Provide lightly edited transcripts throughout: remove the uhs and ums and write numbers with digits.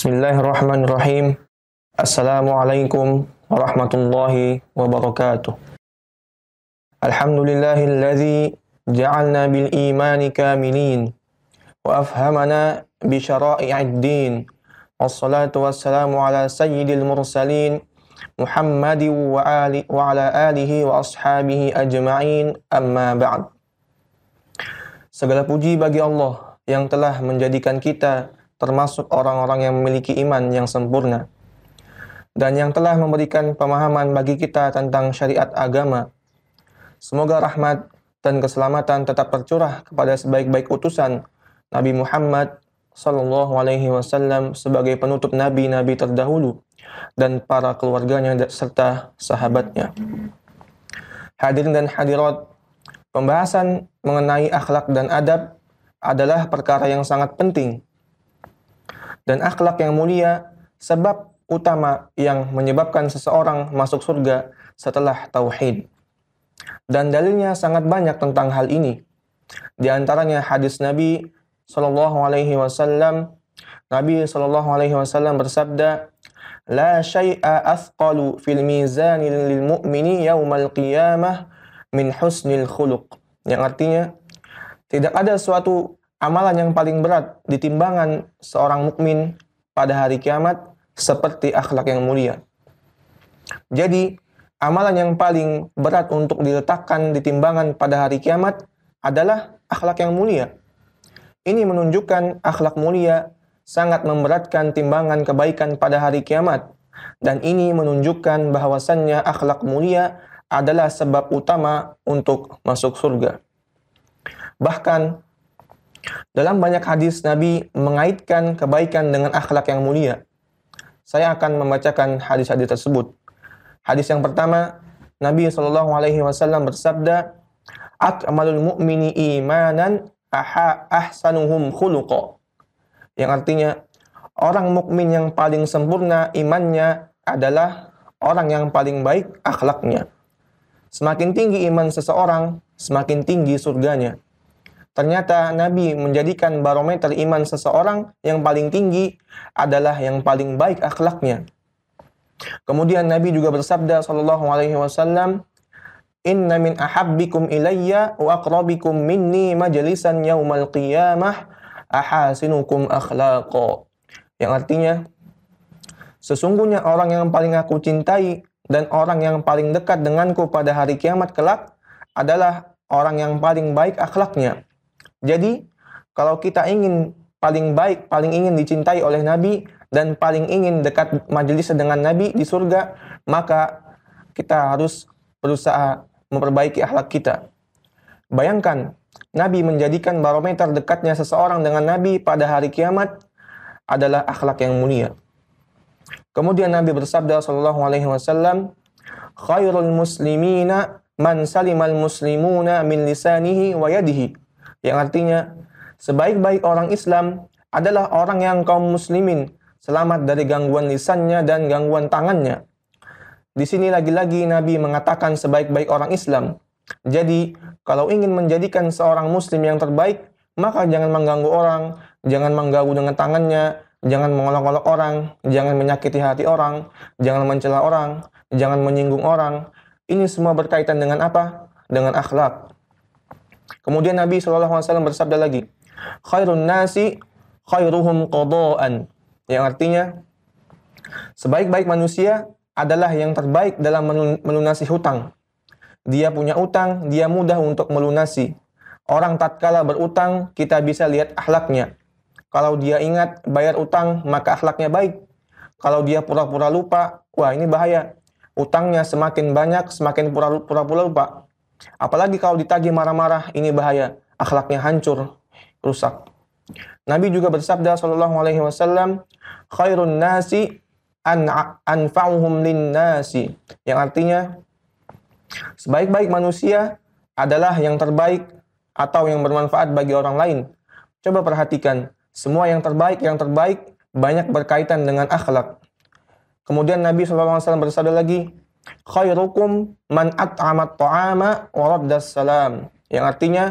Bismillahirrahmanirrahim. Assalamualaikum warahmatullahi wabarakatuh. Alhamdulillahilladzi ja'alna bil imani kamilin wa afhamana bi syara'i'id din. Wassalatu wassalamu ala sayyidil mursalin Muhammadin wa ala alihi wa ashabihi ajma'in, amma ba'd. Segala puji bagi Allah yang telah menjadikan kita termasuk orang-orang yang memiliki iman yang sempurna dan yang telah memberikan pemahaman bagi kita tentang syariat agama. Semoga rahmat dan keselamatan tetap tercurah kepada sebaik-baik utusan Nabi Muhammad sallallahu alaihi wasallam sebagai penutup nabi-nabi terdahulu dan para keluarganya serta sahabatnya. Hadirin dan hadirat, pembahasan mengenai akhlak dan adab adalah perkara yang sangat penting. Dan akhlak yang mulia sebab utama yang menyebabkan seseorang masuk surga setelah tauhid. Dan dalilnya sangat banyak tentang hal ini. Di antaranya hadis Nabi sallallahu alaihi wasallam. Nabi sallallahu alaihi wasallam bersabda, "La syai'a athqalu fil mizani lil mu'mini yaumal qiyamah min husnil khuluq." Yang artinya, tidak ada suatu amalan yang paling berat di timbangan seorang mukmin pada hari kiamat seperti akhlak yang mulia. Jadi, amalan yang paling berat untuk diletakkan di timbangan pada hari kiamat adalah akhlak yang mulia. Ini menunjukkan akhlak mulia sangat memberatkan timbangan kebaikan pada hari kiamat. Dan ini menunjukkan bahwasannya akhlak mulia adalah sebab utama untuk masuk surga. Bahkan, dalam banyak hadis Nabi mengaitkan kebaikan dengan akhlak yang mulia. Saya akan membacakan hadis-hadis tersebut. Hadis yang pertama, Nabi SAW bersabda, "Akmalul mu'mini imanan ahsanuhum khuluqa." Yang artinya, orang mukmin yang paling sempurna imannya adalah orang yang paling baik akhlaknya. Semakin tinggi iman seseorang, semakin tinggi surganya. Ternyata Nabi menjadikan barometer iman seseorang yang paling tinggi adalah yang paling baik akhlaknya. Kemudian Nabi juga bersabda sallallahu alaihi wasallam, "Inna min ahabbikum ilayya wa aqrabikum minni majlisan yaumal qiyamah ahasinukum akhlaqa." Yang artinya, sesungguhnya orang yang paling aku cintai dan orang yang paling dekat denganku pada hari kiamat kelak adalah orang yang paling baik akhlaknya. Jadi, kalau kita ingin paling baik, paling ingin dicintai oleh Nabi, dan paling ingin dekat majelis dengan Nabi di surga, maka kita harus berusaha memperbaiki akhlak kita. Bayangkan, Nabi menjadikan barometer dekatnya seseorang dengan Nabi pada hari kiamat adalah akhlak yang mulia. Kemudian Nabi bersabda sallallahu alaihi wasallam, "Khairul muslimina man salimal muslimuna min lisanihi wa yadihi." Yang artinya, sebaik-baik orang Islam adalah orang yang kaum muslimin selamat dari gangguan lisannya dan gangguan tangannya. Di sini lagi-lagi Nabi mengatakan sebaik-baik orang Islam. Jadi, kalau ingin menjadikan seorang muslim yang terbaik, maka jangan mengganggu orang, jangan mengganggu dengan tangannya, jangan mengolok-olok orang, jangan menyakiti hati orang, jangan mencela orang, jangan menyinggung orang. Ini semua berkaitan dengan apa? Dengan akhlak. Kemudian Nabi SAW bersabda lagi, "Khairun nasi khairuhum qada'an." Yang artinya, sebaik-baik manusia adalah yang terbaik dalam melunasi hutang. Dia punya utang, dia mudah untuk melunasi. Orang tatkala berutang, kita bisa lihat akhlaknya. Kalau dia ingat bayar utang, maka akhlaknya baik. Kalau dia pura-pura lupa, wah ini bahaya. Utangnya semakin banyak, semakin pura-pura lupa. Apalagi kalau ditagih marah-marah, ini bahaya. Akhlaknya hancur, rusak. Nabi juga bersabda sallallahu alaihi wasallam, "Khairun nasi anfa'uhum lin-nasi." Yang artinya, sebaik-baik manusia adalah yang terbaik atau yang bermanfaat bagi orang lain. Coba perhatikan, semua yang terbaik banyak berkaitan dengan akhlak. Kemudian Nabi SAW bersabda lagi, "Khairukum man at'amat ta'ama wa raddas salam." Yang artinya,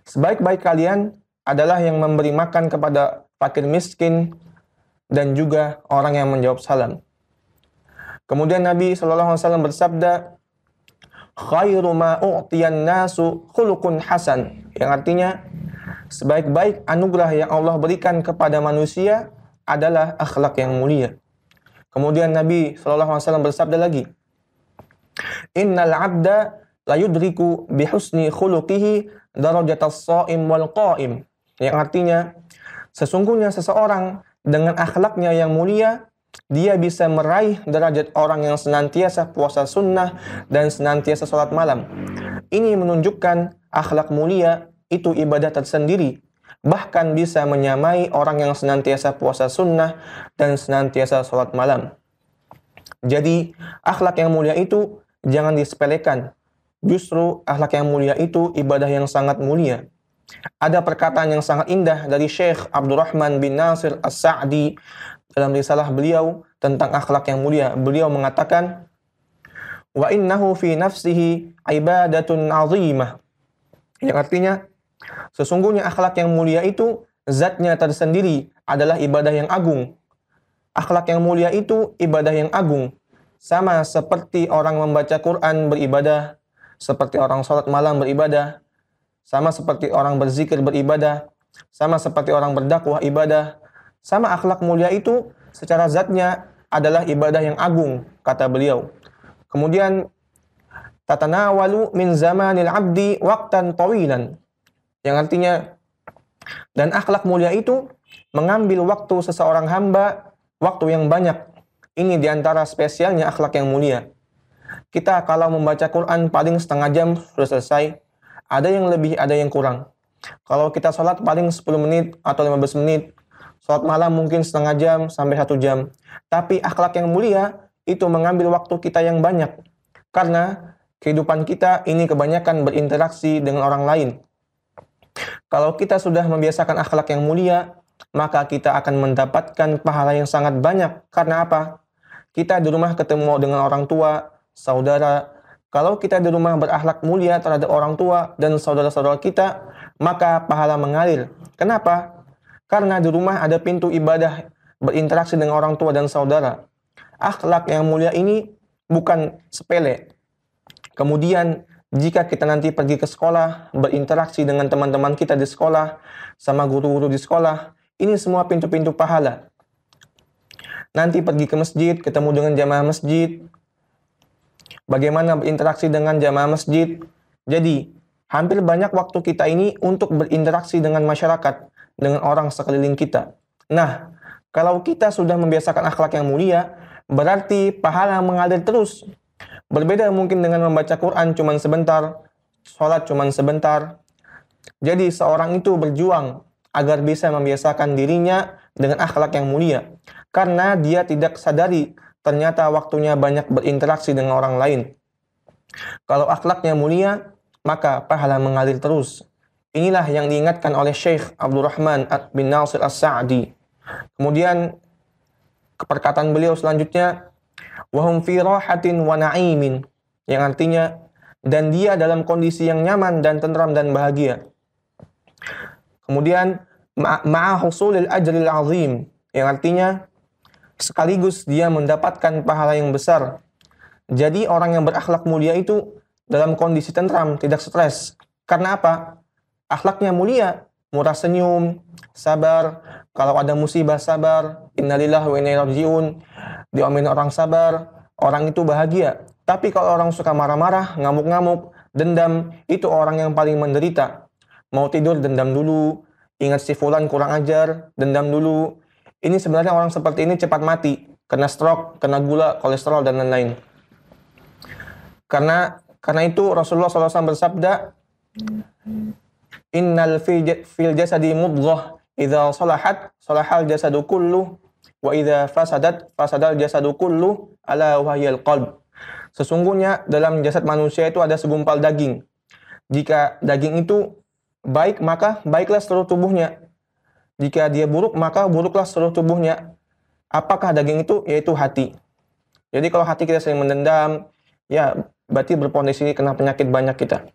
sebaik-baik kalian adalah yang memberi makan kepada fakir miskin dan juga orang yang menjawab salam. Kemudian Nabi SAW bersabda, khairu ma u'tiyan nasu khuluqun hasan, yang artinya sebaik-baik anugerah yang Allah berikan kepada manusia adalah akhlak yang mulia. Kemudian Nabi SAW bersabda lagi, innal abda la yudriku bihusni khuluqihi darajatas shaim wal qa'im, yang artinya sesungguhnya seseorang dengan akhlaknya yang mulia, dia bisa meraih derajat orang yang senantiasa puasa sunnah dan senantiasa sholat malam. Ini menunjukkan akhlak mulia itu ibadah tersendiri, bahkan bisa menyamai orang yang senantiasa puasa sunnah dan senantiasa sholat malam. Jadi, akhlak yang mulia itu jangan disepelekan. Justru akhlak yang mulia itu ibadah yang sangat mulia. Ada perkataan yang sangat indah dari Syekh Abdurrahman bin Nasir As-Sa'di dalam risalah beliau tentang akhlak yang mulia. Beliau mengatakan, wa innahu fi nafsihi ibadatun azimah, yang artinya sesungguhnya akhlak yang mulia itu zatnya tersendiri adalah ibadah yang agung. Akhlak yang mulia itu ibadah yang agung, sama seperti orang membaca Quran beribadah, seperti orang sholat malam beribadah, sama seperti orang berzikir beribadah, sama seperti orang berdakwah ibadah. Sama akhlak mulia itu secara zatnya adalah ibadah yang agung, kata beliau. Kemudian, tatanawalu min zamanil abdi waqtan tawilan, yang artinya, dan akhlak mulia itu mengambil waktu seseorang hamba, waktu yang banyak. Ini diantara spesialnya akhlak yang mulia. Kita kalau membaca Quran paling setengah jam sudah selesai. Ada yang lebih, ada yang kurang. Kalau kita sholat paling 10 menit atau 15 menit. Sholat malam mungkin setengah jam sampai 1 jam. Tapi akhlak yang mulia itu mengambil waktu kita yang banyak. Karena kehidupan kita ini kebanyakan berinteraksi dengan orang lain. Kalau kita sudah membiasakan akhlak yang mulia, maka kita akan mendapatkan pahala yang sangat banyak. Karena apa? Kita di rumah ketemu dengan orang tua, saudara. Kalau kita di rumah berakhlak mulia terhadap orang tua dan saudara-saudara kita, maka pahala mengalir. Kenapa? Karena di rumah ada pintu ibadah berinteraksi dengan orang tua dan saudara. Akhlak yang mulia ini bukan sepele. Kemudian, jika kita nanti pergi ke sekolah, berinteraksi dengan teman-teman kita di sekolah, sama guru-guru di sekolah, ini semua pintu-pintu pahala. Nanti pergi ke masjid, ketemu dengan jamaah masjid, bagaimana berinteraksi dengan jamaah masjid. Jadi, hampir banyak waktu kita ini untuk berinteraksi dengan masyarakat, dengan orang sekeliling kita. Nah, kalau kita sudah membiasakan akhlak yang mulia, berarti pahala mengalir terus. Berbeda mungkin dengan membaca Quran cuma sebentar, sholat cuma sebentar. Jadi, seorang itu berjuang agar bisa membiasakan dirinya dengan akhlak yang mulia. Karena dia tidak sadari ternyata waktunya banyak berinteraksi dengan orang lain. Kalau akhlaknya mulia, maka pahala mengalir terus. Inilah yang diingatkan oleh Syekh Abdurrahman bin Nasir As-Sa'di. Kemudian, perkataan beliau selanjutnya, wahum fi rahatin wa na'imin, yang artinya, dan dia dalam kondisi yang nyaman dan tentram dan bahagia. Kemudian, ma'a husulil ajril azim, yang artinya, sekaligus dia mendapatkan pahala yang besar. Jadi orang yang berakhlak mulia itu dalam kondisi tentram, tidak stres. Karena apa? Akhlaknya mulia, murah senyum, sabar. Kalau ada musibah sabar, innalillahi wa inna ilaihi raji'un. Diomelin orang sabar, orang itu bahagia. Tapi kalau orang suka marah-marah, ngamuk-ngamuk, dendam, itu orang yang paling menderita. Mau tidur, dendam dulu. Ingat si fulan kurang ajar, dendam dulu. Ini sebenarnya orang seperti ini cepat mati, kena stroke, kena gula, kolesterol, dan lain-lain. Karena itu Rasulullah SAW bersabda, innal fil jasadi mudghah, idza salahat, salahal jasadu kullu, wa idza fasadal jasadu kullu, ala wahyal qalb. Sesungguhnya dalam jasad manusia itu ada segumpal daging. Jika daging itu baik, maka baiklah seluruh tubuhnya. Jika dia buruk, maka buruklah seluruh tubuhnya. Apakah daging itu? Yaitu hati. Jadi kalau hati kita sering mendendam, ya berarti berpotensi kena penyakit banyak kita.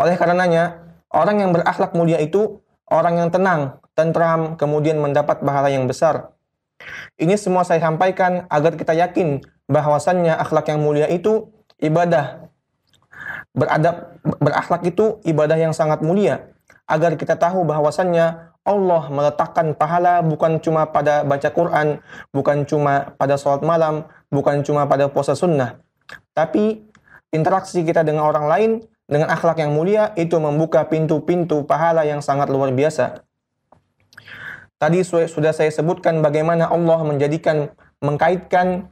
Oleh karenanya, orang yang berakhlak mulia itu orang yang tenang, tentram, kemudian mendapat pahala yang besar. Ini semua saya sampaikan agar kita yakin bahwasannya akhlak yang mulia itu ibadah. Berakhlak itu ibadah yang sangat mulia. Agar kita tahu bahwasannya Allah meletakkan pahala bukan cuma pada baca Quran, bukan cuma pada sholat malam, bukan cuma pada puasa sunnah. Tapi interaksi kita dengan orang lain, dengan akhlak yang mulia, itu membuka pintu-pintu pahala yang sangat luar biasa. Tadi sudah saya sebutkan bagaimana Allah mengkaitkan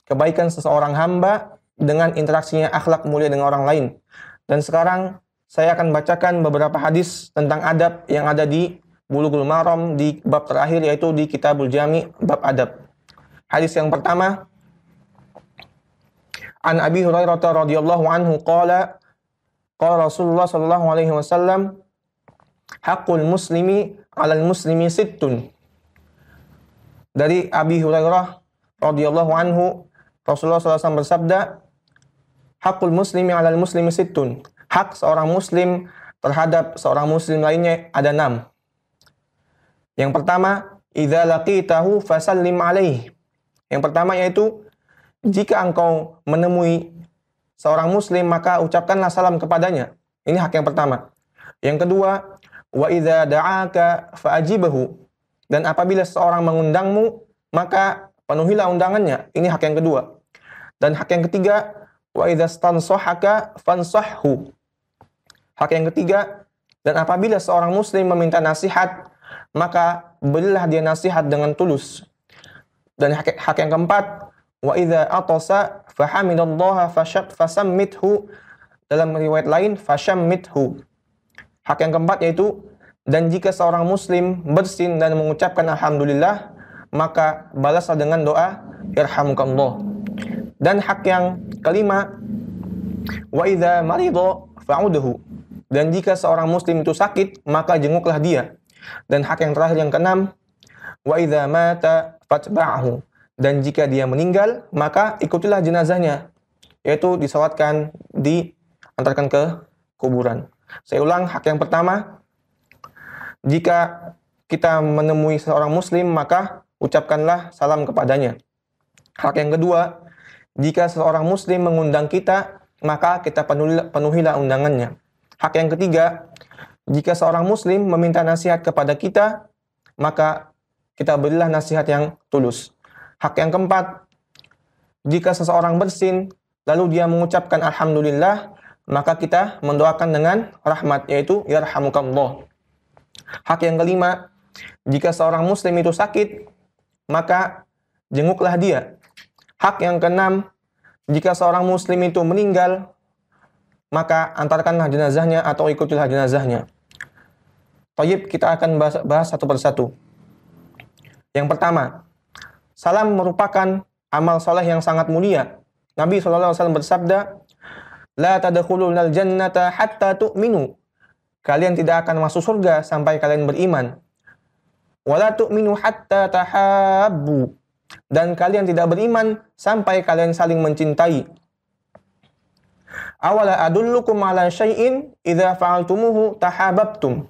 kebaikan seseorang hamba dengan interaksinya akhlak mulia dengan orang lain. Dan sekarang saya akan bacakan beberapa hadis tentang adab yang ada di Bulughul Maram di bab terakhir, yaitu di Kitabul Jami bab adab. Hadis yang pertama, An Abi Hurairah radhiyallahu anhu qala Rasulullah sallallahu alaihi wasallam, haqqul muslimi 'alal muslimi sittun. Dari Abi Hurairah radhiyallahu anhu, Rasulullah SAW bersabda, haqqul muslimi 'alal muslimi sittun. Hak seorang muslim terhadap seorang muslim lainnya ada 6. Yang pertama, idza laqitahu fasallim alaihi. Yang pertama yaitu jika engkau menemui seorang muslim maka ucapkanlah salam kepadanya. Ini hak yang pertama. Yang kedua, wa idza da'aka fa'ajibhu. Dan apabila seorang mengundangmu maka penuhilah undangannya. Ini hak yang kedua. Dan hak yang ketiga, wa idza stansahaka fansahhu. Hak yang ketiga, dan apabila seorang muslim meminta nasihat, maka berilah dia nasihat dengan tulus. Dan hak yang keempat, wa idza atasa fahamidallaha fasammithu. Dalam riwayat lain, fashammithu. Hak yang keempat yaitu, dan jika seorang muslim bersin dan mengucapkan alhamdulillah, maka balaslah dengan doa irhamukallah. Dan hak yang kelima, wa idza marida fa'udhu. Dan jika seorang muslim itu sakit, maka jenguklah dia. Dan hak yang terakhir yang keenam, wa idza mata fatba'hu. Dan jika dia meninggal, maka ikutilah jenazahnya, yaitu disalatkan, diantarkan ke kuburan. Saya ulang, hak yang pertama, jika kita menemui seorang muslim, maka ucapkanlah salam kepadanya. Hak yang kedua, jika seorang muslim mengundang kita, maka kita penuhilah undangannya. Hak yang ketiga, jika seorang muslim meminta nasihat kepada kita, maka kita berilah nasihat yang tulus. Hak yang keempat, jika seseorang bersin, lalu dia mengucapkan alhamdulillah, maka kita mendoakan dengan rahmat, yaitu yarhamukallah. Hak yang kelima, jika seorang muslim itu sakit, maka jenguklah dia. Hak yang keenam, jika seorang muslim itu meninggal, maka antarkanlah jenazahnya atau ikutilah jenazahnya. Tayyib, kita akan bahas satu persatu. Yang pertama, salam merupakan amal soleh yang sangat mulia. Nabi SAW bersabda, la tadkhulunal jannata hatta tu'minu. Kalian tidak akan masuk surga sampai kalian beriman. Wala tu'minu hatta tahabbu. Dan kalian tidak beriman sampai kalian saling mencintai. Awala adullukum ala syai'in idza fa'altumuhu tahabbtum.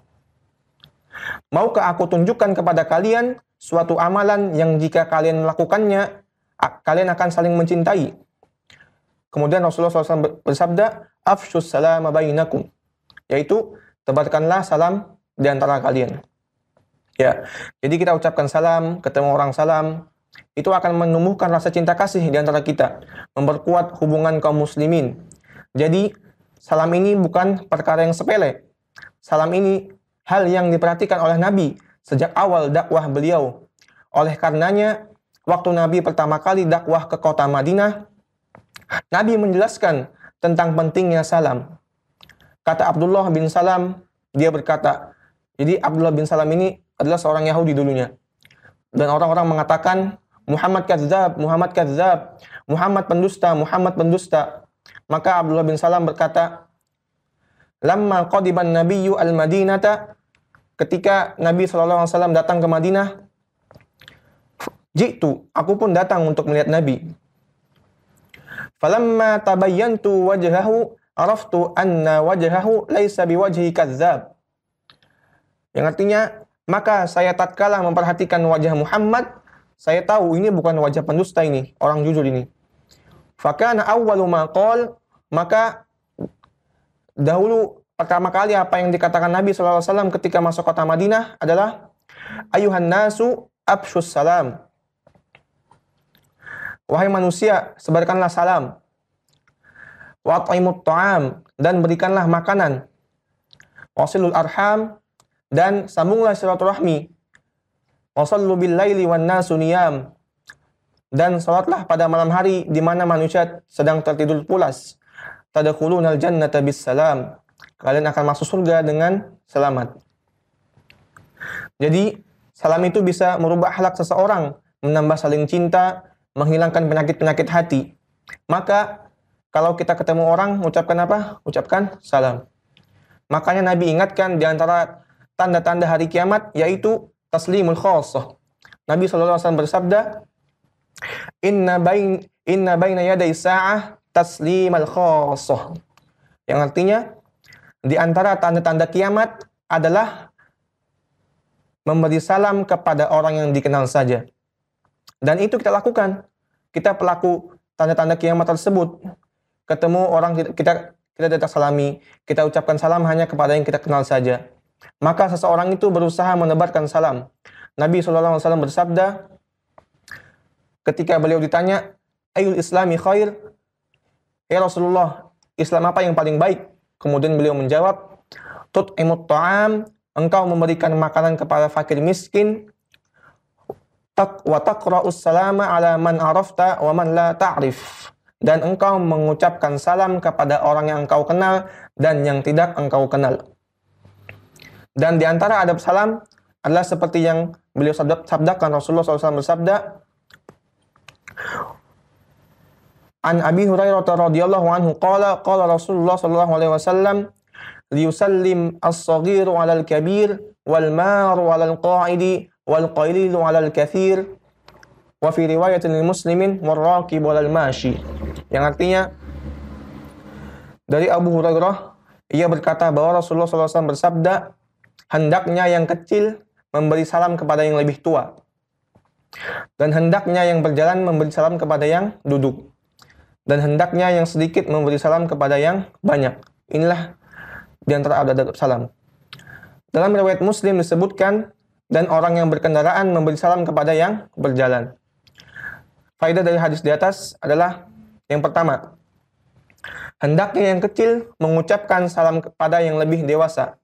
Maukah aku tunjukkan kepada kalian suatu amalan yang jika kalian melakukannya, kalian akan saling mencintai. Kemudian Rasulullah SAW bersabda, afshus salama bainakum. Yaitu, tebarkanlah salam di antara kalian. Ya, jadi kita ucapkan salam, ketemu orang salam, itu akan menumbuhkan rasa cinta kasih di antara kita, memperkuat hubungan kaum muslimin. Jadi, salam ini bukan perkara yang sepele. Salam ini hal yang diperhatikan oleh Nabi sejak awal dakwah beliau. Oleh karenanya, waktu Nabi pertama kali dakwah ke kota Madinah, Nabi menjelaskan tentang pentingnya salam. Kata Abdullah bin Salam, dia berkata, jadi Abdullah bin Salam ini adalah seorang Yahudi dulunya. Dan orang-orang mengatakan, Muhammad kadzdzab, Muhammad kadzdzab, Muhammad pendusta, Muhammad pendusta. Maka Abdullah bin Salam berkata, lamma qadiban nabiyyu al-Madinata, ketika Nabi SAW datang ke Madinah, jitu, aku pun datang untuk melihat Nabi. Falamma tabayyantu wajhahu, araftu anna wajhahu laisa biwajhi kadzdzab. Yang artinya, maka saya tatkala memperhatikan wajah Muhammad, saya tahu ini bukan wajah pendusta ini, orang jujur ini. Fakana awwalu ma qala, maka dahulu pertama kali apa yang dikatakan Nabi SAW ketika masuk kota Madinah adalah ayuhan nasu afshus salam. Wahai manusia, sebarkanlah salam. Wa at'imut ta'am, dan berikanlah makanan. Wasilul arham, dan sambunglah silaturahmi. Wasallu bil laili wan nasu niyam, dan salatlah pada malam hari di mana manusia sedang tertidur pulas. Tadkhulunal jannata bis salam, kalian akan masuk surga dengan selamat. Jadi salam itu bisa merubah akhlak seseorang, menambah saling cinta, menghilangkan penyakit-penyakit hati. Maka kalau kita ketemu orang, ucapkan apa? Ucapkan salam. Makanya Nabi ingatkan di antara tanda-tanda hari kiamat yaitu taslimul khassah. Nabi SAW bersabda, Inna baina yaday sa'ah taslimal khassah. Yang artinya, di antara tanda-tanda kiamat adalah memberi salam kepada orang yang dikenal saja. Dan itu kita lakukan. Kita pelaku tanda-tanda kiamat tersebut. Ketemu orang kita tidak salami, kita ucapkan salam hanya kepada yang kita kenal saja. Maka seseorang itu berusaha menebarkan salam. Nabi SAW bersabda, ketika beliau ditanya, Ayul islami khair? Ya Rasulullah, Islam apa yang paling baik? Kemudian beliau menjawab, Tut'imut ta'am, engkau memberikan makanan kepada fakir miskin, wa taqra'us salama ala man arafta wa man la ta'rif, dan engkau mengucapkan salam kepada orang yang engkau kenal dan yang tidak engkau kenal. Dan di antara adab salam adalah seperti yang beliau sabdakan. Rasulullah SAW bersabda, An Abi Hurairah radhiyallahu anhu qala Rasulullah sallallahu alaihi wasallam liyusallim as-saghiru 'alal kabir wal maru 'alal qa'idi wal qalilu 'alal katsir wa fi riwayatin lil muslimin warraqib 'alal mashi. Yang artinya dari Abu Hurairah, ia berkata bahwa Rasulullah SAW bersabda, hendaknya yang kecil memberi salam kepada yang lebih tua, dan hendaknya yang berjalan memberi salam kepada yang duduk, dan hendaknya yang sedikit memberi salam kepada yang banyak. Inilah di antara adab salam. Dalam riwayat Muslim disebutkan, dan orang yang berkendaraan memberi salam kepada yang berjalan. Faedah dari hadis di atas adalah, yang pertama, hendaknya yang kecil mengucapkan salam kepada yang lebih dewasa,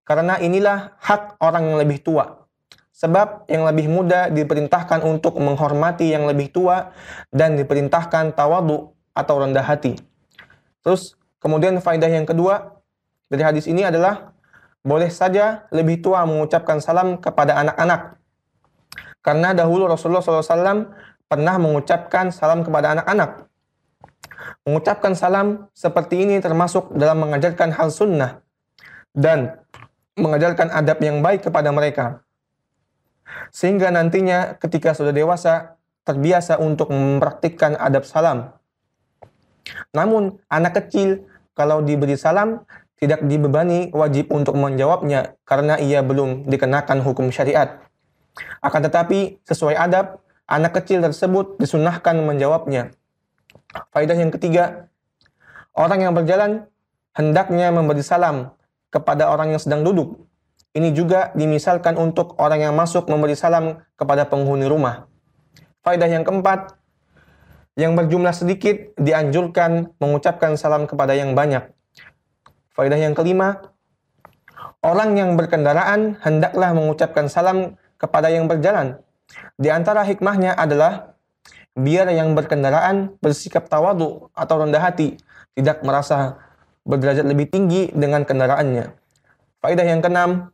karena inilah hak orang yang lebih tua. Sebab yang lebih muda diperintahkan untuk menghormati yang lebih tua dan diperintahkan tawadu atau rendah hati. Terus kemudian faedah yang kedua dari hadis ini adalah boleh saja lebih tua mengucapkan salam kepada anak-anak. Karena dahulu Rasulullah SAW pernah mengucapkan salam kepada anak-anak. Mengucapkan salam seperti ini termasuk dalam mengajarkan hal sunnah dan mengajarkan adab yang baik kepada mereka. Sehingga nantinya ketika sudah dewasa terbiasa untuk mempraktikkan adab salam. Namun anak kecil kalau diberi salam tidak dibebani wajib untuk menjawabnya karena ia belum dikenakan hukum syariat. Akan tetapi sesuai adab, anak kecil tersebut disunnahkan menjawabnya. Faedah yang ketiga, orang yang berjalan hendaknya memberi salam kepada orang yang sedang duduk. Ini juga dimisalkan untuk orang yang masuk memberi salam kepada penghuni rumah. Faedah yang keempat, yang berjumlah sedikit dianjurkan mengucapkan salam kepada yang banyak. Faedah yang kelima, orang yang berkendaraan hendaklah mengucapkan salam kepada yang berjalan. Di antara hikmahnya adalah biar yang berkendaraan bersikap tawadu atau rendah hati, tidak merasa berderajat lebih tinggi dengan kendaraannya. Faedah yang keenam,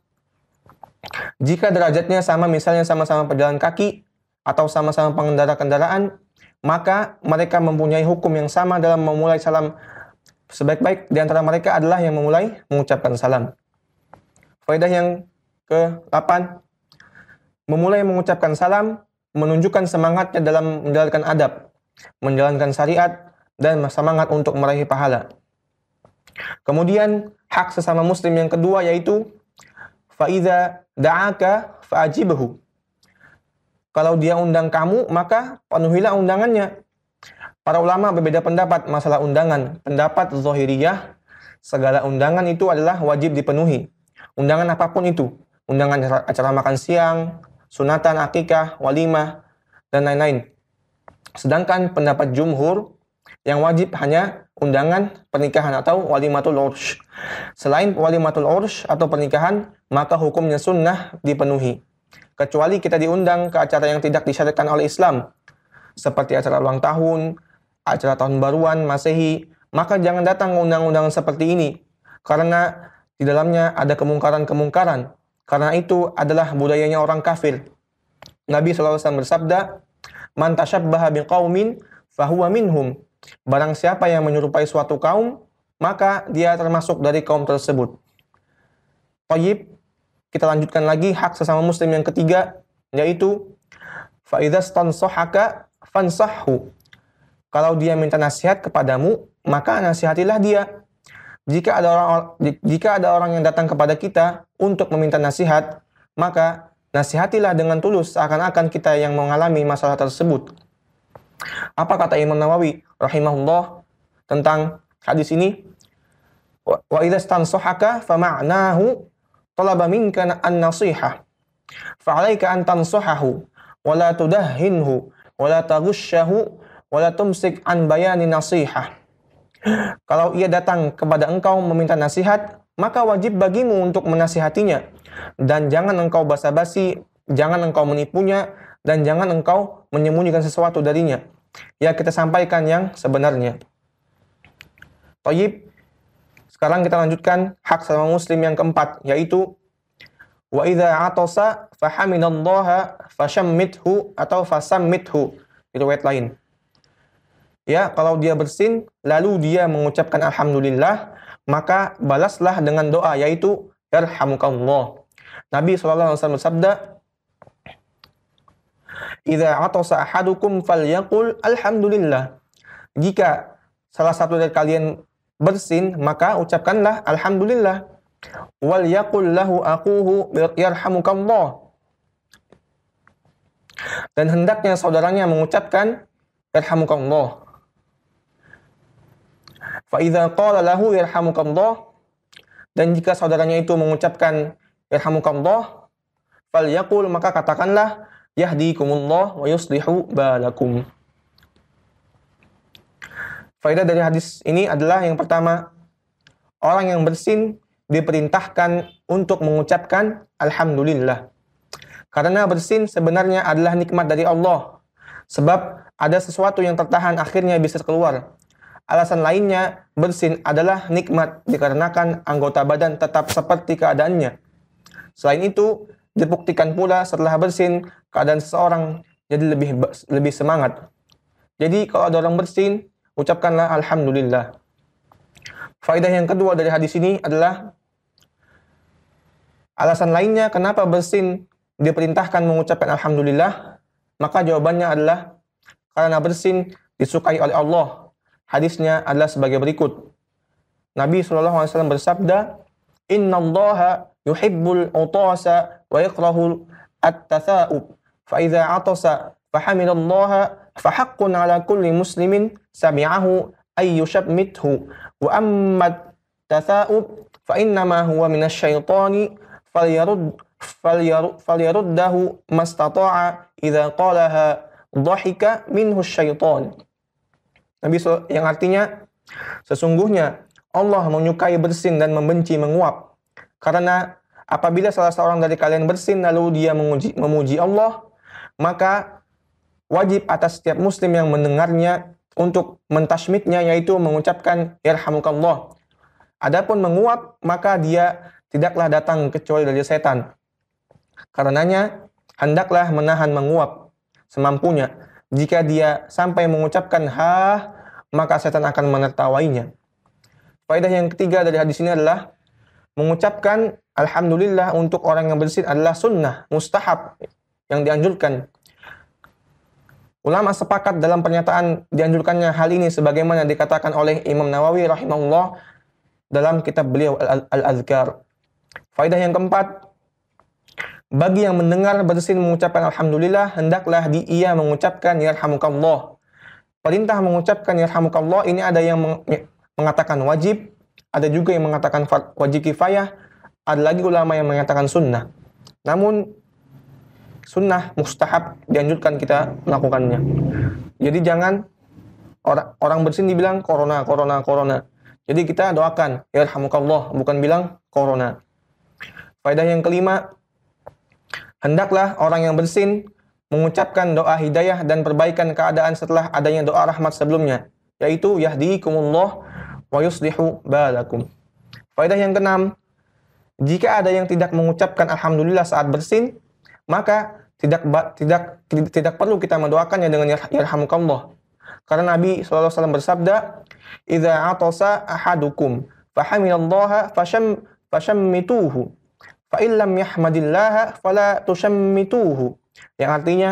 jika derajatnya sama, misalnya sama-sama pejalan kaki atau sama-sama pengendara kendaraan, maka mereka mempunyai hukum yang sama dalam memulai salam. Sebaik-baik di antara mereka adalah yang memulai mengucapkan salam. Faedah yang ke-8, memulai mengucapkan salam menunjukkan semangatnya dalam menjalankan adab, menjalankan syariat, dan semangat untuk meraih pahala. Kemudian hak sesama muslim yang kedua yaitu faiza da'aka fa'ajibhu. Kalau dia undang kamu, maka penuhilah undangannya. Para ulama berbeda pendapat masalah undangan. Pendapat Zahiriyah, segala undangan itu adalah wajib dipenuhi. Undangan apapun itu. Undangan acara makan siang, sunatan, akikah, walimah, dan lain-lain. Sedangkan pendapat jumhur, yang wajib hanya undangan pernikahan atau walimatul ursh. Selain walimatul ursh atau pernikahan, maka hukumnya sunnah dipenuhi. Kecuali kita diundang ke acara yang tidak disyariatkan oleh Islam, seperti acara ulang tahun, acara tahun baruan, Masehi, maka jangan datang undang-undangan seperti ini, karena di dalamnya ada kemungkaran-kemungkaran. Karena itu adalah budayanya orang kafir. Nabi SAW bersabda, "Man tashabbaha biqaumin fahuwa minhum." Barang siapa yang menyerupai suatu kaum, maka dia termasuk dari kaum tersebut. Thayyib, kita lanjutkan lagi hak sesama muslim yang ketiga, yaitu fa idza stansahaka fansahhu. Kalau dia minta nasihat kepadamu, maka nasihatilah dia. Jika ada orang yang datang kepada kita untuk meminta nasihat, maka nasihatilah dengan tulus seakan-akan kita yang mengalami masalah tersebut. Apa kata Imam Nawawi rahimahullah tentang hadis ini? Wa idza stansahaka fa ma'nahu talaba minka an-nasihah. Fa 'alaika an tansahahu wa la tudahhinhu wa la taghushahu wa la tumsik an bayani nasihah. Kalau ia datang kepada engkau meminta nasihat, maka wajib bagimu untuk menasihatinya, dan jangan engkau basa-basi, jangan engkau menipunya, dan jangan engkau menyembunyikan sesuatu darinya. Ya, kita sampaikan yang sebenarnya. Thayyib, sekarang kita lanjutkan hak sama muslim yang keempat, yaitu wa idza atasa fahamidallaha fashammithu atau fasammithu. Itu riwayat lain. Ya, kalau dia bersin lalu dia mengucapkan alhamdulillah, maka balaslah dengan doa, yaitu yarhamukallah. Nabi SAW bersabda, "Idza atasa ahadukum falyaqul alhamdulillah." Jika salah satu dari kalian bersin, maka ucapkanlah alhamdulillah. Wal yaqul lahu aquhu yarhamukallah. Dan hendaknya saudaranya mengucapkan yarhamukallah. Fa idza qala lahu yarhamukallah, dan jika saudaranya itu mengucapkan yarhamukallah, falyaqul, maka katakanlah yahdikumullah wa yuslihu balakum. Faedah dari hadis ini adalah yang pertama, orang yang bersin diperintahkan untuk mengucapkan alhamdulillah. Karena bersin sebenarnya adalah nikmat dari Allah. Sebab ada sesuatu yang tertahan akhirnya bisa keluar. Alasan lainnya, bersin adalah nikmat dikarenakan anggota badan tetap seperti keadaannya. Selain itu, dibuktikan pula setelah bersin, keadaan seseorang jadi lebih semangat. Jadi kalau ada orang bersin, ucapkanlah alhamdulillah. Faedah yang kedua dari hadis ini adalah alasan lainnya kenapa bersin diperintahkan mengucapkan alhamdulillah, maka jawabannya adalah karena bersin disukai oleh Allah. Hadisnya adalah sebagai berikut. Nabi SAW bersabda, "Innallaha yuhibbul utasa wa yakrahul at-tatha'ub. Fa idza atasa fahamidallaha fahaqqun ala kulli muslimin sami'ahu ay yushammithu wa amma at-tatha'ub fa innama huwa minasyaitani falyaruddahu mastata'a idza qalaha dhahika minhu syaitan." Nabi yang artinya, sesungguhnya Allah menyukai bersin dan membenci menguap. Karena apabila salah seorang dari kalian bersin lalu dia memuji Allah, maka wajib atas setiap muslim yang mendengarnya untuk mentashmitnya, yaitu mengucapkan yarhamukallah. Adapun menguap, maka dia tidaklah datang kecuali dari setan. Karenanya hendaklah menahan menguap semampunya. Jika dia sampai mengucapkan maka setan akan menertawainya. Faedah yang ketiga dari hadis ini adalah mengucapkan alhamdulillah untuk orang yang bersin adalah sunnah, mustahab, yang dianjurkan. Ulama sepakat dalam pernyataan dianjurkannya hal ini sebagaimana dikatakan oleh Imam Nawawi rahimahullah dalam kitab beliau Al-Azkar. Faedah yang keempat, Bagi yang mendengar bersin mengucapkan alhamdulillah, hendaklah ia mengucapkan yarhamukallah. Perintah mengucapkan yarhamukallah ini ada yang mengatakan wajib, ada juga yang mengatakan wajib kifayah, ada lagi ulama yang mengatakan sunnah. Namun sunnah mustahab dianjurkan kita melakukannya. Jadi jangan orang bersin dibilang corona. Jadi kita doakan yarhamukallah, bukan bilang corona. Faedah yang kelima, hendaklah orang yang bersin mengucapkan doa hidayah dan perbaikan keadaan setelah adanya doa rahmat sebelumnya, yaitu yahdikumullah wa yuslihu balakum. Faedah yang keenam, jika ada yang tidak mengucapkan alhamdulillah saat bersin, maka tidak perlu kita mendoakannya dengan yarhamukallah. Karena Nabi SAW bersabda, "Idza atasa ahadukum fahamidallaha fashammituhu, fa illam yahmadillaha fala tushammituhu." Yang artinya,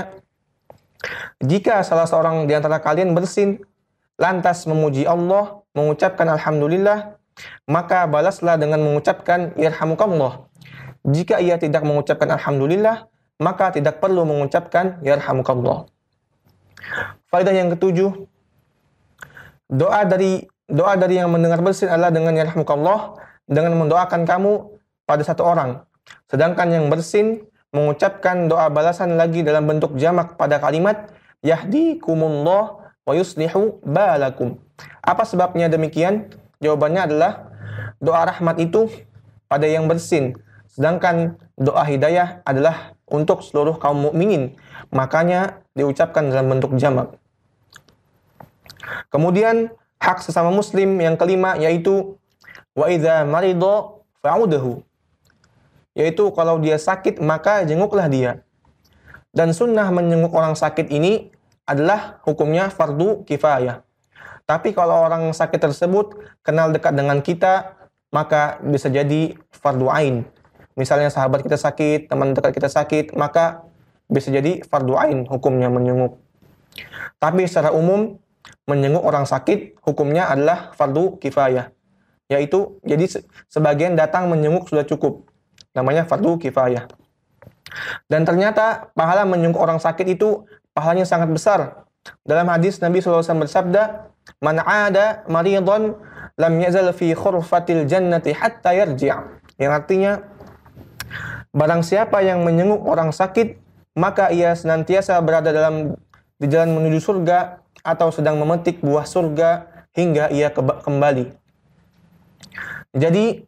jika salah seorang di antara kalian bersin lantas memuji Allah, mengucapkan alhamdulillah, maka balaslah dengan mengucapkan yarhamukallah. Jika ia tidak mengucapkan alhamdulillah, maka tidak perlu mengucapkan yarhamukallah. Faedah yang ketujuh, doa dari yang mendengar bersin adalah dengan yarhamukallah, dengan mendoakan kamu pada satu orang. Sedangkan yang bersin mengucapkan doa balasan lagi dalam bentuk jamak pada kalimat yahdikumullah wa yuslihu balakum. Apa sebabnya demikian? Jawabannya adalah doa rahmat itu pada yang bersin, sedangkan doa hidayah adalah untuk seluruh kaum mukminin. Makanya diucapkan dalam bentuk jamak. Kemudian hak sesama muslim yang kelima yaitu wa idza marida fa'udahu, yaitu kalau dia sakit maka jenguklah dia. Dan sunnah menjenguk orang sakit ini adalah hukumnya fardu kifayah. Tapi kalau orang sakit tersebut kenal dekat dengan kita, maka bisa jadi fardu ain. Misalnya sahabat kita sakit, teman dekat kita sakit, maka bisa jadi fardu ain hukumnya menjenguk. Tapi secara umum menjenguk orang sakit hukumnya adalah fardu kifayah. Yaitu jadi sebagian datang menjenguk sudah cukup. Namanya fardu kifayah. Dan ternyata pahala menjenguk orang sakit itu pahalanya sangat besar. Dalam hadis Nabi SAW bersabda, "Man 'ada maridan lam yazal fi khurfatil jannati hatta yarji'." Yang artinya, barang siapa yang menjenguk orang sakit, maka ia senantiasa berada di jalan menuju surga atau sedang memetik buah surga hingga ia kembali. Jadi,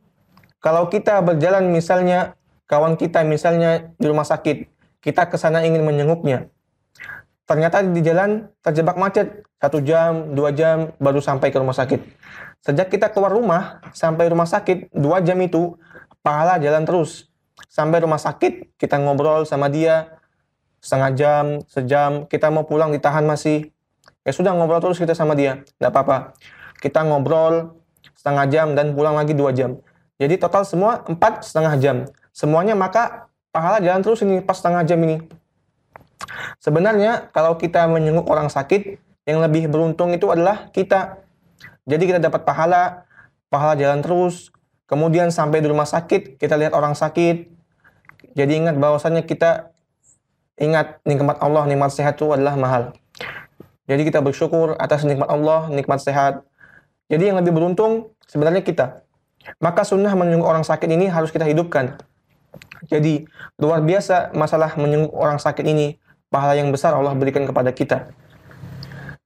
kalau kita berjalan misalnya, kawan kita misalnya di rumah sakit, kita ke sana ingin menjenguknya. Ternyata di jalan terjebak macet, 1 jam, 2 jam, baru sampai ke rumah sakit. Sejak kita keluar rumah, sampai rumah sakit, 2 jam itu, pahala jalan terus. Sampai rumah sakit, kita ngobrol sama dia, setengah jam, sejam, kita mau pulang ditahan masih. Ya sudah, ngobrol terus kita sama dia, tidak apa-apa. Kita ngobrol setengah jam dan pulang lagi 2 jam. Jadi total semua 4,5 jam. Semuanya maka pahala jalan terus ini pas setengah jam ini. Sebenarnya kalau kita menjenguk orang sakit, yang lebih beruntung itu adalah kita. Jadi kita dapat pahala jalan terus. Kemudian sampai di rumah sakit, kita lihat orang sakit. Jadi ingat bahwasannya kita ingat nikmat Allah, nikmat sehat itu adalah mahal. Jadi kita bersyukur atas nikmat Allah, nikmat sehat. Jadi yang lebih beruntung sebenarnya kita. Maka sunnah menjenguk orang sakit ini harus kita hidupkan. Jadi luar biasa masalah menjenguk orang sakit ini. Pahala yang besar Allah berikan kepada kita.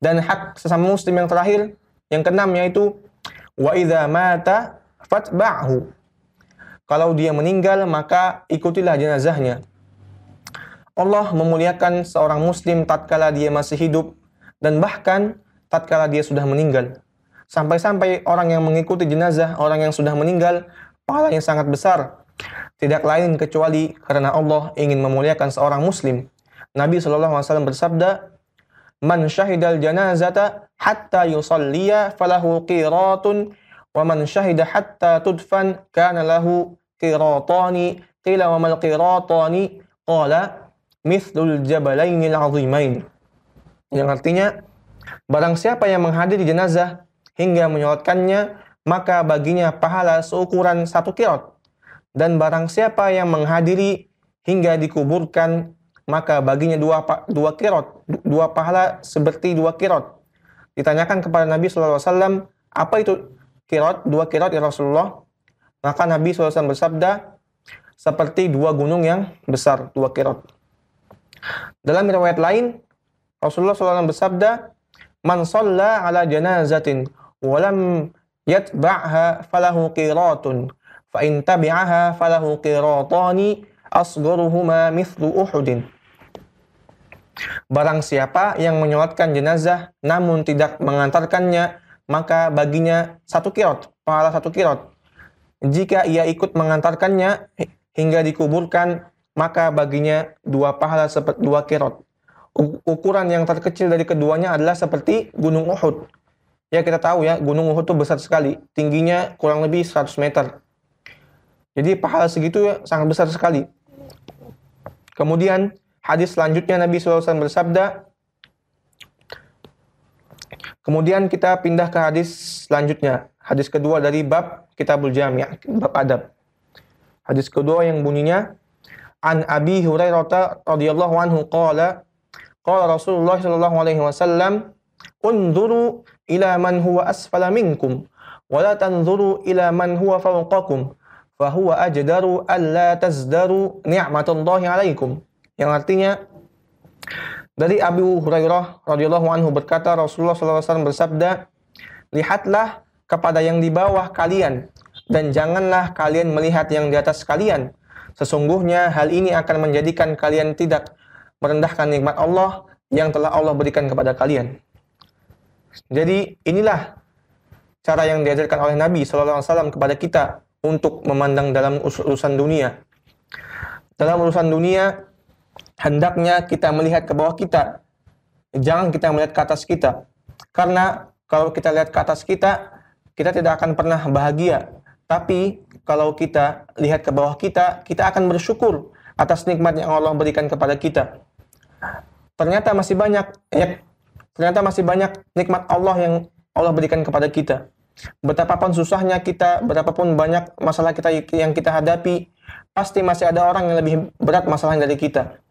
Dan hak sesama muslim yang terakhir, yang keenam yaitu wa idza mata fatba'hu. Kalau dia meninggal maka ikutilah jenazahnya. Allah memuliakan seorang muslim tatkala dia masih hidup dan bahkan tatkala dia sudah meninggal. Sampai-sampai orang yang mengikuti jenazah orang yang sudah meninggal pahalanya sangat besar. Tidak lain kecuali karena Allah ingin memuliakan seorang muslim. Nabi SAW bersabda, "Man syahidal janazata hatta yusalliya falahu qiratun, wa man syahida hatta tudfan kana lahu qiratani, qila wa mal qiratani, qala mithlul jabalainil azimain." Yang artinya, barang siapa yang menghadiri jenazah hingga menyolatkannya, maka baginya pahala seukuran 1 qirat. Dan barang siapa yang menghadiri hingga dikuburkan, maka baginya dua qirot, dua pahala seperti dua qirot. Ditanyakan kepada Nabi SAW, apa itu qirot, dua qirot ya Rasulullah? Maka Nabi SAW bersabda, seperti dua gunung yang besar, dua qirot. Dalam riwayat lain, Rasulullah SAW bersabda, man shalla ala janazatin walam yatba'ha falahu qiratun, fa in tabi'aha falahu qiratani asgharuhuma mithlu Uhudin. Barang siapa yang menyolatkan jenazah namun tidak mengantarkannya, maka baginya satu qirot, pahala satu qirot. Jika ia ikut mengantarkannya hingga dikuburkan, maka baginya dua pahala seperti dua qirot. Ukuran yang terkecil dari keduanya adalah seperti Gunung Uhud. Ya, kita tahu ya, Gunung Uhud itu besar sekali, tingginya kurang lebih 100 meter. Jadi pahala segitu ya, sangat besar sekali. Kemudian hadis selanjutnya Nabi SAW bersabda. Kemudian kita pindah ke hadis selanjutnya. Hadis kedua dari bab Kitabul Jami', bab adab. Hadis kedua yang bunyinya, An Abi Hurairah radhiyallahu anhu qala Rasulullah sallallahu alaihi wasallam, unzuru ila man huwa asfala minkum wa la tanzuru ila man huwa fawqakum fa huwa ajdaru alla tazdaru ni'matallahi alaikum. Yang artinya, dari Abu Hurairah radhiyallahu anhu berkata, Rasulullah sallallahu alaihi wasallam bersabda, lihatlah kepada yang di bawah kalian dan janganlah kalian melihat yang di atas kalian. Sesungguhnya hal ini akan menjadikan kalian tidak merendahkan nikmat Allah yang telah Allah berikan kepada kalian. Jadi inilah cara yang diajarkan oleh Nabi SAW kepada kita untuk memandang dalam urusan dunia. Dalam urusan dunia, hendaknya kita melihat ke bawah kita. Jangan kita melihat ke atas kita. Karena kalau kita lihat ke atas kita, kita tidak akan pernah bahagia. Tapi kalau kita lihat ke bawah kita, kita akan bersyukur atas nikmat yang Allah berikan kepada kita. Ternyata masih banyak nikmat Allah yang Allah berikan kepada kita. Betapapun susahnya kita, betapapun banyak masalah kita yang kita hadapi, pasti masih ada orang yang lebih berat masalahnya dari kita.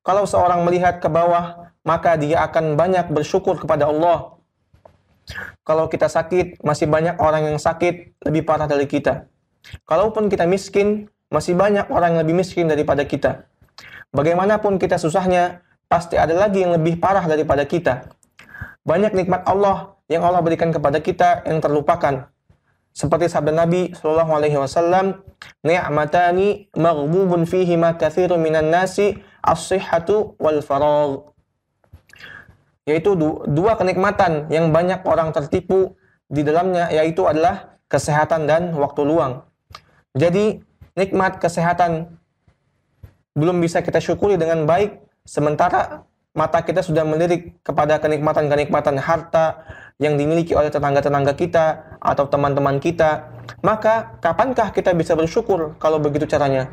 Kalau seorang melihat ke bawah, maka dia akan banyak bersyukur kepada Allah. Kalau kita sakit, masih banyak orang yang sakit lebih parah dari kita. Kalaupun kita miskin, masih banyak orang yang lebih miskin daripada kita. Bagaimanapun kita susahnya, pasti ada lagi yang lebih parah daripada kita. Banyak nikmat Allah yang Allah berikan kepada kita yang terlupakan. Seperti sabda Nabi SAW, ni'matani maghdubun fihima katsirun minan nasi as-sihhatu wal faragh. Yaitu dua kenikmatan yang banyak orang tertipu di dalamnya, yaitu adalah kesehatan dan waktu luang. Jadi nikmat kesehatan belum bisa kita syukuri dengan baik, sementara mata kita sudah melirik kepada kenikmatan-kenikmatan harta yang dimiliki oleh tetangga-tetangga kita atau teman-teman kita. Maka kapankah kita bisa bersyukur kalau begitu caranya?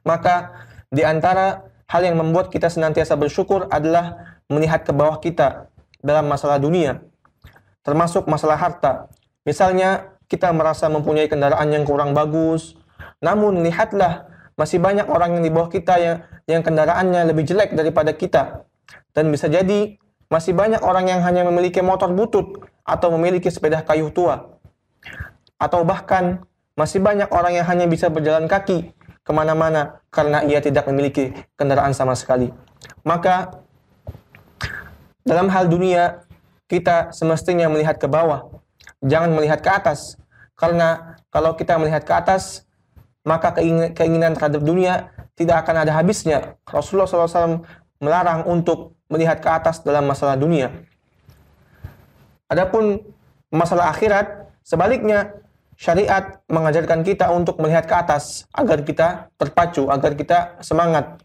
Maka di antara hal yang membuat kita senantiasa bersyukur adalah melihat ke bawah kita dalam masalah dunia, termasuk masalah harta. Misalnya kita merasa mempunyai kendaraan yang kurang bagus, namun lihatlah masih banyak orang yang di bawah kita yang kendaraannya lebih jelek daripada kita. Dan bisa jadi masih banyak orang yang hanya memiliki motor butut atau memiliki sepeda kayu tua. Atau bahkan masih banyak orang yang hanya bisa berjalan kaki kemana-mana karena ia tidak memiliki kendaraan sama sekali. Maka dalam hal dunia, kita semestinya melihat ke bawah, jangan melihat ke atas. Karena kalau kita melihat ke atas, maka keinginan terhadap dunia tidak akan ada habisnya. Rasulullah SAW melarang untuk melihat ke atas dalam masalah dunia. Adapun masalah akhirat, sebaliknya, syariat mengajarkan kita untuk melihat ke atas agar kita terpacu, agar kita semangat.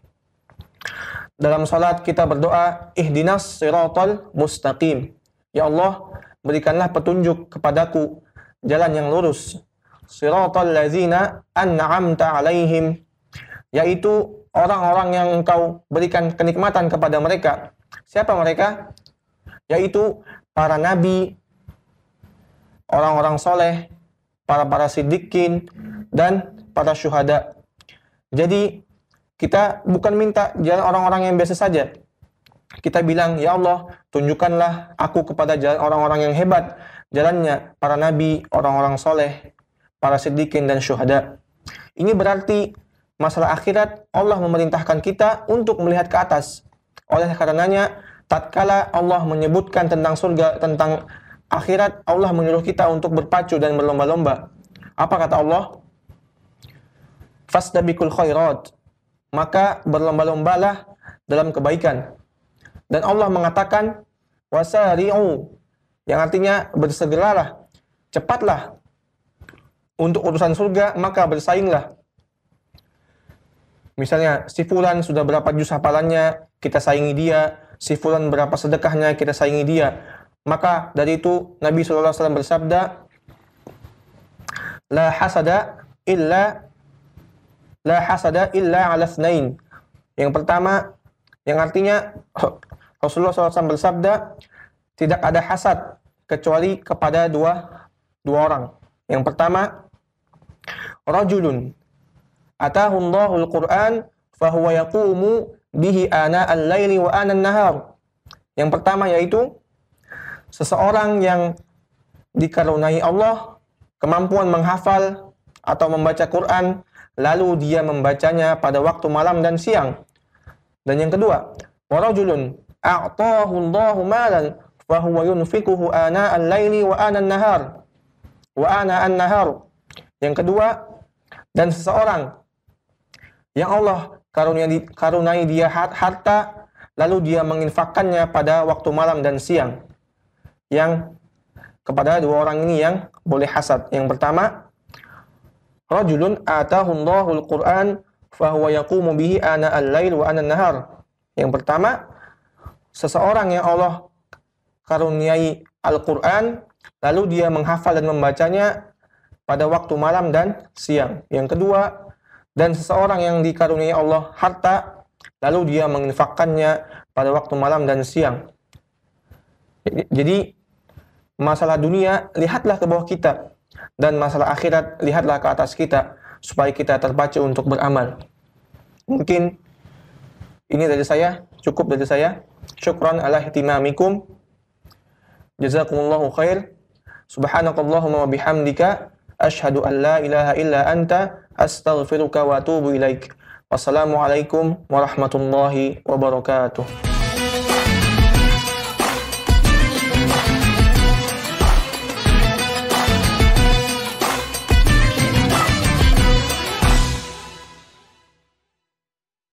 Dalam salat kita berdoa, ihdinas siratal mustaqim. Ya Allah, berikanlah petunjuk kepadaku jalan yang lurus. Siratal ladzina an'amta alaihim, yaitu orang-orang yang Engkau berikan kenikmatan kepada mereka. Siapa mereka? Yaitu para nabi, orang-orang soleh, para siddiqin, dan para syuhada. Jadi kita bukan minta jalan orang-orang yang biasa saja. Kita bilang, ya Allah, tunjukkanlah aku kepada jalan orang-orang yang hebat, jalannya para nabi, orang-orang soleh, para siddiqin dan syuhada. Ini berarti masalah akhirat Allah memerintahkan kita untuk melihat ke atas. Oleh karenanya, tatkala Allah menyebutkan tentang surga, tentang akhirat, Allah menyuruh kita untuk berpacu dan berlomba-lomba. Apa kata Allah? Fasdabiqul khairat. Maka berlomba-lombalah dalam kebaikan. Dan Allah mengatakan wasari'u, yang artinya bersegeralah, cepatlah untuk urusan surga, maka bersainglah. Misalnya, si fulan sudah berapa juz hafalannya, kita saingi dia. Si fulan berapa sedekahnya, kita saingi dia. Maka dari itu Nabi SAW bersabda, La hasada illa ala tsnain. Yang pertama, yang artinya Rasulullah SAW bersabda, tidak ada hasad kecuali kepada dua orang. Yang pertama, rajulun atahullahu al-Qur'an fahuwa yaqumu bihi ana al-laili wa ana an-nahar. Yang pertama yaitu seseorang yang dikaruniai Allah kemampuan menghafal atau membaca Quran, lalu dia membacanya pada waktu malam dan siang. Dan yang kedua, wa rajulun a'tahullahu malan fahuwa yunfiquhu ana al-laili wa ana an-nahar. Wa ana an-nahar. Yang kedua, dan seseorang yang Allah karuniai dia harta, lalu dia menginfakkannya pada waktu malam dan siang. Yang kepada dua orang ini yang boleh hasad. Yang pertama, rajulun atahullahul Qur'an fahuwa yaqumu bihi ana al-lail wa ana an-nahar. Yang pertama, seseorang yang Allah karuniai Al-Qur'an, lalu dia menghafal dan membacanya pada waktu malam dan siang. Yang kedua, dan seseorang yang dikaruniai Allah harta, lalu dia menginfakkannya pada waktu malam dan siang. Jadi, masalah dunia, lihatlah ke bawah kita. Dan masalah akhirat, lihatlah ke atas kita. Supaya kita terpacu untuk beramal. Mungkin ini dari saya, cukup dari saya. Syukran ala ihtimamikum. Jazakumullahu khair. Subhanakallahumma wa bihamdika. Ashhadu an la ilaha illa anta. Astaghfiruka wa atubu ilaik. Wassalamualaikum warahmatullahi wabarakatuh.